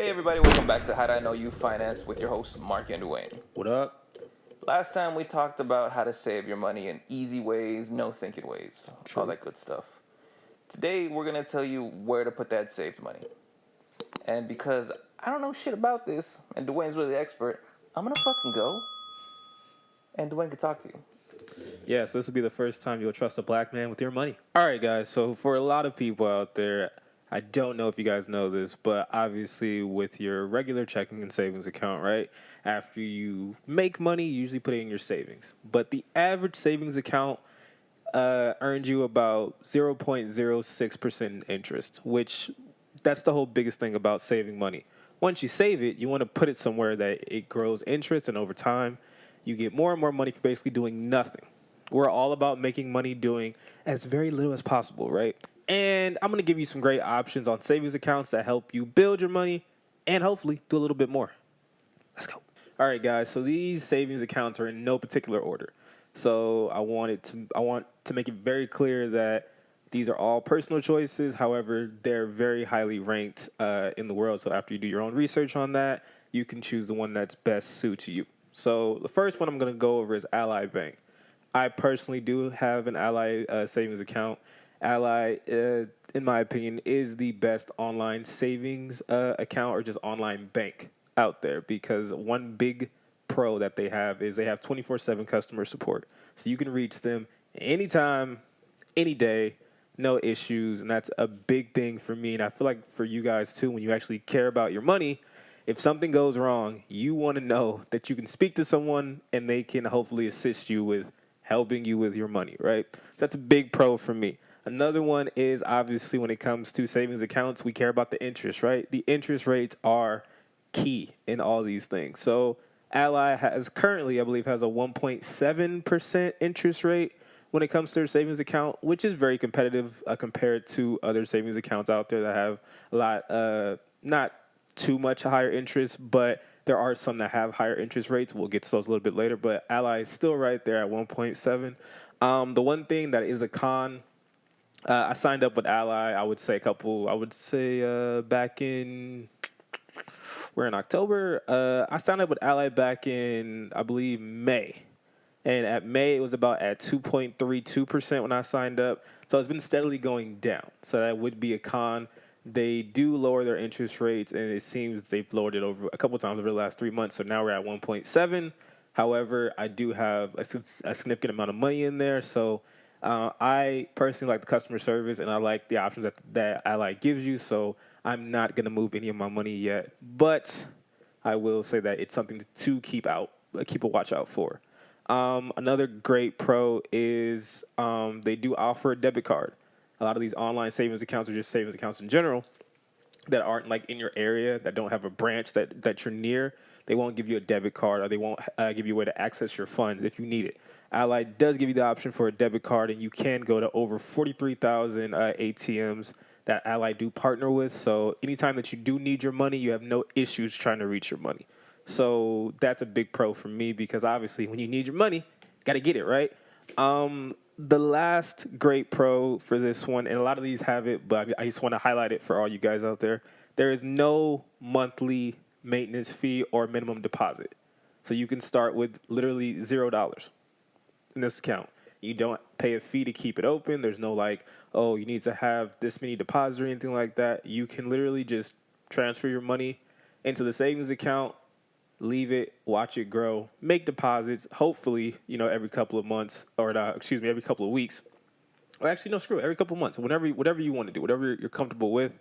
Hey everybody, welcome back to How Do I Know You Finance with your hosts Mark and Dwayne. What up? Last time we talked about how to save your money in easy ways, no thinking ways, all that good stuff. Today we're going to tell you where to put that saved money. And because I don't know shit about this, and Dwayne's really the expert, I'm going to fucking go, and Dwayne can talk to you. Yeah, so this will be the first time you'll trust a black man with your money. All right, guys. So for a lot of people out there, I don't know if you guys know this, but obviously with your regular checking and savings account, right? After you make money, you usually put it in your savings. But the average savings account earned you about 0.06% interest, which that's the whole biggest thing about saving money. Once you save it, you want to put it somewhere that it grows interest, and over time, you get more and more money for basically doing nothing. We're all about making money doing as very little as possible, right? And I'm going to give you some great options on savings accounts that help you build your money and hopefully do a little bit more. Let's go. All right, guys. So these savings accounts are in no particular order. So I want to make it very clear that these are all personal choices. However, they're very highly ranked in the world. So after you do your own research on that, you can choose the one that's best suited to you. So the first one I'm going to go over is Ally Bank. I personally do have an Ally savings account. Ally, in my opinion, is the best online savings account or just online bank out there, because one big pro that they have is they have 24/7 customer support. So you can reach them anytime, any day, no issues. And that's a big thing for me. And I feel like for you guys too, when you actually care about your money, if something goes wrong, you want to know that you can speak to someone and they can hopefully assist you with helping you with your money, right? So that's a big pro for me. Another one is obviously when it comes to savings accounts, we care about the interest, right? The interest rates are key in all these things. So Ally has currently, I believe, has a 1.7% interest rate when it comes to their savings account, which is very competitive compared to other savings accounts out there that have a lot, not too much higher interest, but there are some that have higher interest rates. We'll get to those a little bit later, but Ally is still right there at 1.7. The one thing that is a con, I signed up with Ally, back in, we're in October. I signed up with Ally back in, I believe, May. And at May, it was about at 2.32% when I signed up. So it's been steadily going down. So that would be a con. They do lower their interest rates, and it seems they've lowered it over a couple of times over the last 3 months. So now we're at 1.7. However, I do have a significant amount of money in there. So I personally like the customer service, and I like the options that Ally gives you. So I'm not going to move any of my money yet. But I will say that it's something to keep a watch out for. Another great pro is they do offer a debit card. A lot of these online savings accounts or just savings accounts in general that aren't like in your area, that don't have a branch that you're near, they won't give you a debit card, or they won't give you a way to access your funds if you need it. Ally does give you the option for a debit card, and you can go to over 43,000 ATMs that Ally do partner with. So anytime that you do need your money, you have no issues trying to reach your money. So that's a big pro for me, because obviously when you need your money, got to get it, right? The last great pro for this one, and a lot of these have it, but I just want to highlight it for all you guys out there. There is no monthly maintenance fee or minimum deposit. So you can start with literally $0 in this account. You don't pay a fee to keep it open. There's no like, oh, you need to have this many deposits or anything like that. You can literally just transfer your money into the savings account, leave it, watch it grow, make deposits, hopefully, every couple of months, every couple of weeks. Or actually, no, screw it, every couple of months, whatever you want to do, whatever you're comfortable with.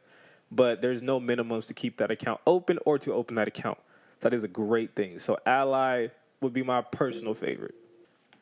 But there's no minimums to keep that account open or to open that account. That is a great thing. So Ally would be my personal favorite.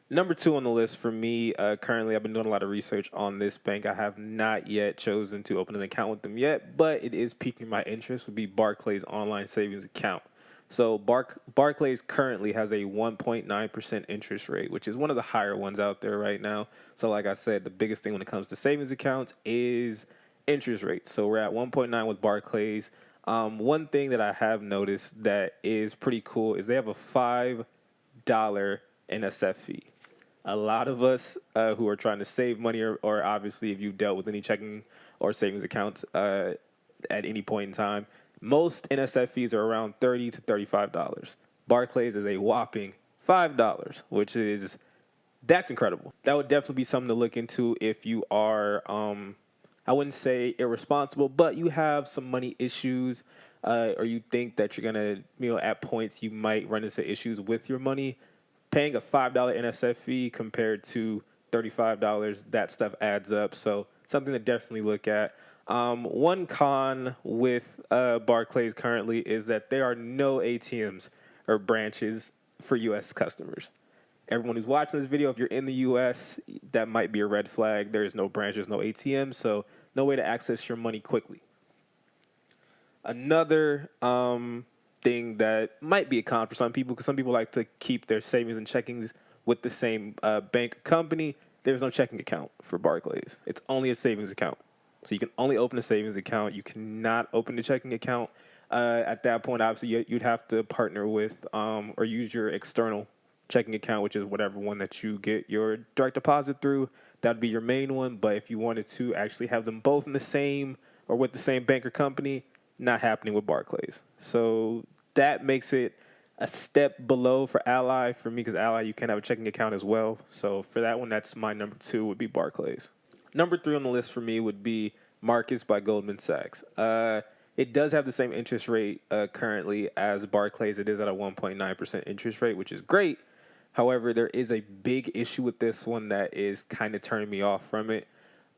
Number 2 on the list for me, currently, I've been doing a lot of research on this bank. I have not yet chosen to open an account with them yet, but it is piquing my interest, would be Barclays online savings account. So Barclays currently has a 1.9% interest rate, which is one of the higher ones out there right now. So like I said, the biggest thing when it comes to savings accounts is interest rates. So we're at 1.9 with Barclays. One thing that I have noticed that is pretty cool is they have a $5 NSF fee. A lot of us who are trying to save money, or obviously if you've dealt with any checking or savings accounts at any point in time, Most NSF fees are around $30 to $35. Barclays is a whopping $5, which is that's incredible. That would definitely be something to look into if you are, I wouldn't say irresponsible, but you have some money issues, or you think that you're gonna, at points you might run into issues with your money. Paying a $5 NSF fee compared to $35, that stuff adds up. So something to definitely look at. One con with Barclays currently is that there are no ATMs or branches for U.S. customers. Everyone who's watching this video, if you're in the U.S., that might be a red flag. There is no branches, no ATM, so no way to access your money quickly. Another thing that might be a con for some people, because some people like to keep their savings and checkings with the same bank or company. There's no checking account for Barclays. It's only a savings account. So you can only open a savings account. You cannot open a checking account. At that point, obviously, you'd have to partner with or use your external checking account, which is whatever one that you get your direct deposit through. That'd be your main one. But if you wanted to actually have them both in the same or with the same bank or company, not happening with Barclays. So that makes it a step below for Ally for me, because Ally, you can have a checking account as well. So for that one, that's my number 2 would be Barclays. Number 3 on the list for me would be Marcus by Goldman Sachs. It does have the same interest rate currently as Barclays. It is at a 1.9% interest rate, which is great. However, there is a big issue with this one that is kind of turning me off from it.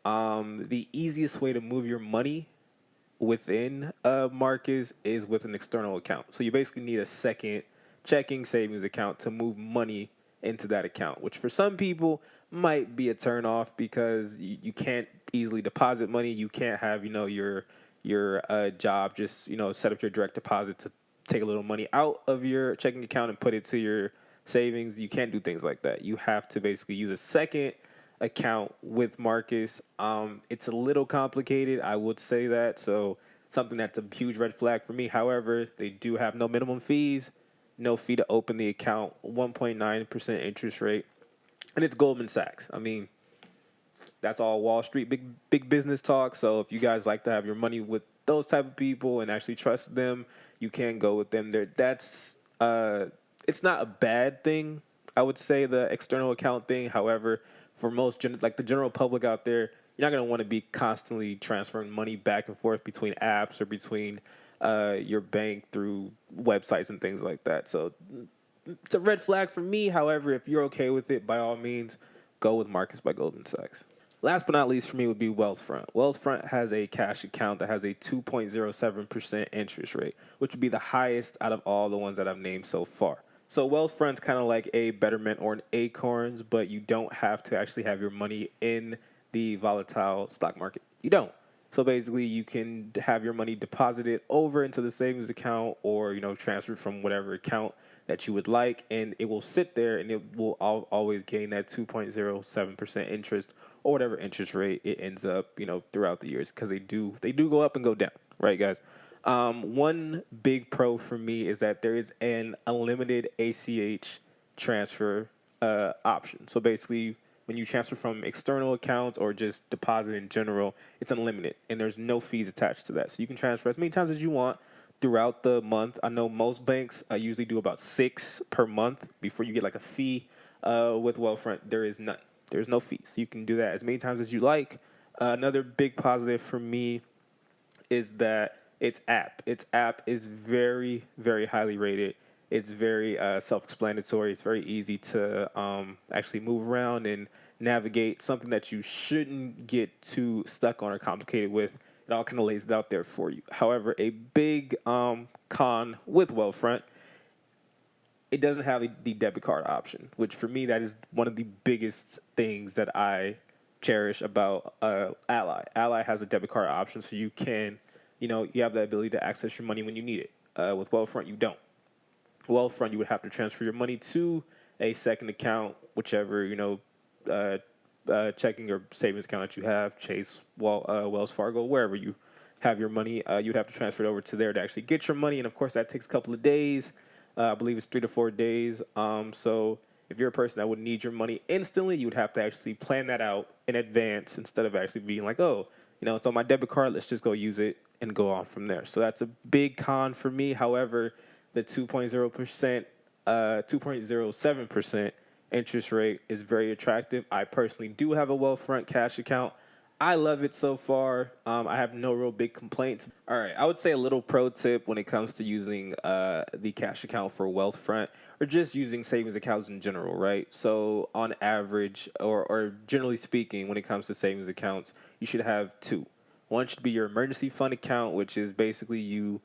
The easiest way to move your money within Marcus is with an external account. So you basically need a second checking savings account to move money into that account, which for some people might be a turnoff because you can't easily deposit money. You can't have, your job just, set up your direct deposit to take a little money out of your checking account and put it to your savings. You can't do things like that. You have to basically use a second account with Marcus. It's a little complicated, I would say that. So something that's a huge red flag for me. However, they do have no minimum fees, no fee to open the account, 1.9% interest rate, and it's Goldman Sachs. I mean, that's all Wall Street, big business talk. So if you guys like to have your money with those type of people and actually trust them, you can go with them. That's it's not a bad thing, I would say, the external account thing. However, for most the general public out there, you're not going to want to be constantly transferring money back and forth between apps or between your bank through websites and things like that. So it's a red flag for me. However, if you're okay with it, by all means, go with Marcus by Goldman Sachs. Last but not least for me would be Wealthfront. Wealthfront has a cash account that has a 2.07% interest rate, which would be the highest out of all the ones that I've named so far. So Wealthfront's kind of like a Betterment or an Acorns, but you don't have to actually have your money in the volatile stock market. You don't. So basically, you can have your money deposited over into the savings account or, transferred from whatever account that you would like, and it will sit there and it will always gain that 2.07% interest or whatever interest rate it ends up, throughout the years, because they do go up and go down, right, guys? One big pro for me is that there is an unlimited ACH transfer option. So basically, when you transfer from external accounts or just deposit in general, it's unlimited, and there's no fees attached to that. So you can transfer as many times as you want throughout the month. I know most banks usually do about 6 per month before you get like a fee. With Wealthfront, there is none. There's no fees. So you can do that as many times as you like. Another big positive for me is that its app is very, very highly rated. It's very self-explanatory. It's very easy to actually move around and navigate, something that you shouldn't get too stuck on or complicated with. It all kind of lays it out there for you. However, a big con with Wealthfront, it doesn't have the debit card option, which for me, that is one of the biggest things that I cherish about Ally. Ally has a debit card option, so you can, you have the ability to access your money when you need it. With Wealthfront, you don't. Wealthfront, you would have to transfer your money to a second account, whichever, checking or savings account that you have, Chase, Wells Fargo, wherever you have your money, you'd have to transfer it over to there to actually get your money. And of course, that takes a couple of days. I believe it's 3 to 4 days. So if you're a person that would need your money instantly, you would have to actually plan that out in advance instead of actually being like, oh, It's on my debit card. Let's just go use it and go on from there. So that's a big con for me. However, the 2.0%, 2.07% interest rate is very attractive. I personally do have a Wealthfront cash account. I love it so far. I have no real big complaints. All right, I would say a little pro tip when it comes to using the cash account for Wealthfront or just using savings accounts in general, right? So on average, or generally speaking, when it comes to savings accounts, you should have two. One should be your emergency fund account, which is basically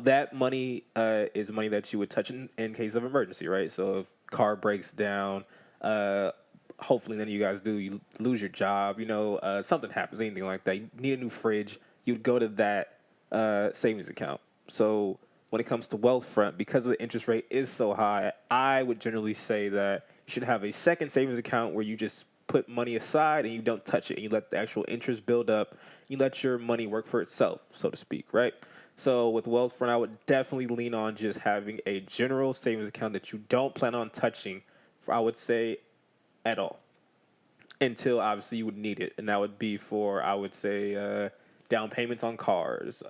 that money is money that you would touch in case of emergency, right? So if car breaks down, hopefully none of you guys do, you lose your job, something happens, anything like that, you need a new fridge, you'd go to that savings account. So when it comes to Wealthfront, because the interest rate is so high, I would generally say that you should have a second savings account where you just put money aside and you don't touch it, and you let the actual interest build up. You let your money work for itself, so to speak, right? So with Wealthfront, I would definitely lean on just having a general savings account that you don't plan on touching for, I would say, at all, until obviously you would need it. And that would be for, I would say, down payments on cars,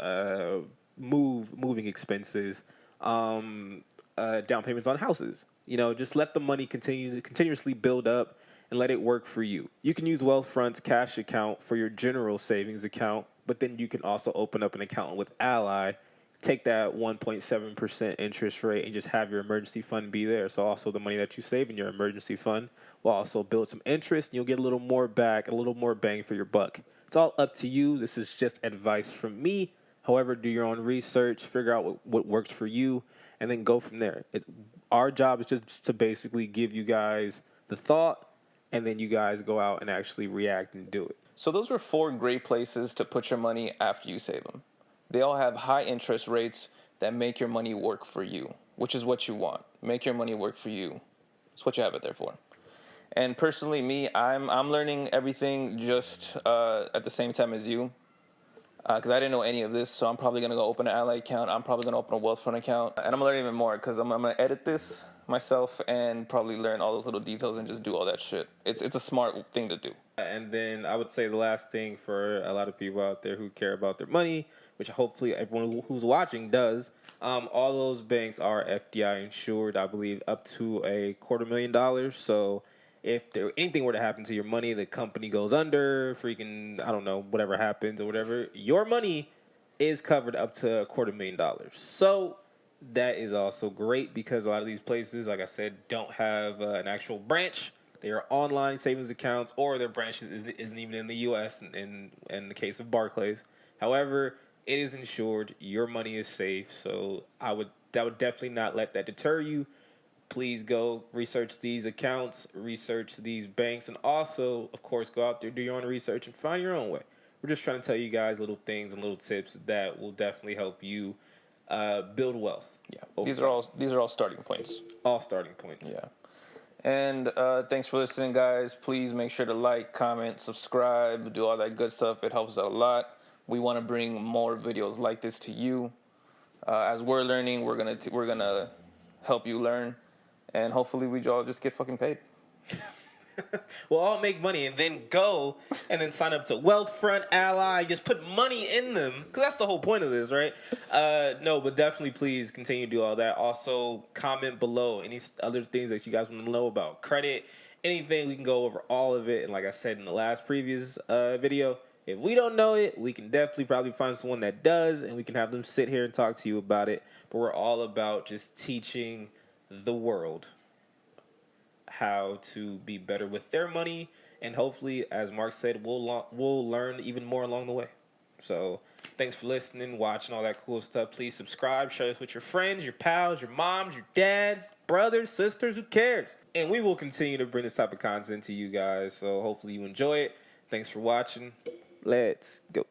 moving expenses, down payments on houses. Just let the money continuously build up and let it work for you. You can use Wealthfront's cash account for your general savings account, but then you can also open up an account with Ally, take that 1.7% interest rate, and just have your emergency fund be there. So also the money that you save in your emergency fund will also build some interest, and you'll get a little more back, a little more bang for your buck. It's all up to you. This is just advice from me. However, do your own research, figure out what works for you, and then go from there. Our job is just to basically give you guys the thought, and then you guys go out and actually react and do it. So those were 4 great places to put your money after you save them. They all have high interest rates that make your money work for you, which is what you want. Make your money work for you. That's what you have it there for. And personally, me, I'm learning everything just at the same time as you, because I didn't know any of this. So I'm probably gonna go open an Ally account. I'm probably gonna open a Wealthfront account, and I'm gonna learn even more because I'm gonna edit this myself and probably learn all those little details and just do all that shit. It's a smart thing to do. And then I would say the last thing for a lot of people out there who care about their money, which hopefully everyone who's watching does, all those banks are FDI insured, I believe, up to $250,000. So if anything were to happen to your money, the company goes under, I don't know, whatever happens or whatever, your money is covered up to $250,000. So that is also great because a lot of these places, like I said, don't have an actual branch. They are online savings accounts, or their branch isn't even in the U.S. in the case of Barclays. However, it is insured. Your money is safe. So that would definitely not let that deter you. Please go research these accounts, research these banks, and also, of course, go out there, do your own research, and find your own way. We're just trying to tell you guys little things and little tips that will definitely help you build wealth. Yeah, these are all starting points. All starting points. Yeah. And thanks for listening, guys. Please make sure to like, comment, subscribe, do all that good stuff. It helps out a lot. We want to bring more videos like this to you. As we're learning, we're gonna help you learn, and hopefully we all just get fucking paid. We'll all make money and then go and then sign up to Wealthfront, Ally, just put money in them, because that's the whole point of this, right? No, but definitely please continue to do all that. Also, comment below any other things that you guys want to know about credit, anything. We can go over all of it. And like I said in the last previous video, if we don't know it, we can definitely probably find someone that does, and we can have them sit here and talk to you about it. But we're all about just teaching the world how to be better with their money, and hopefully, as Mark said, we'll learn even more along the way. So thanks for listening, watching, all that cool stuff. Please subscribe, share this with your friends, your pals, your moms, your dads, brothers, sisters, who cares? And we will continue to bring this type of content to you guys, so hopefully you enjoy it. Thanks for watching. Let's go.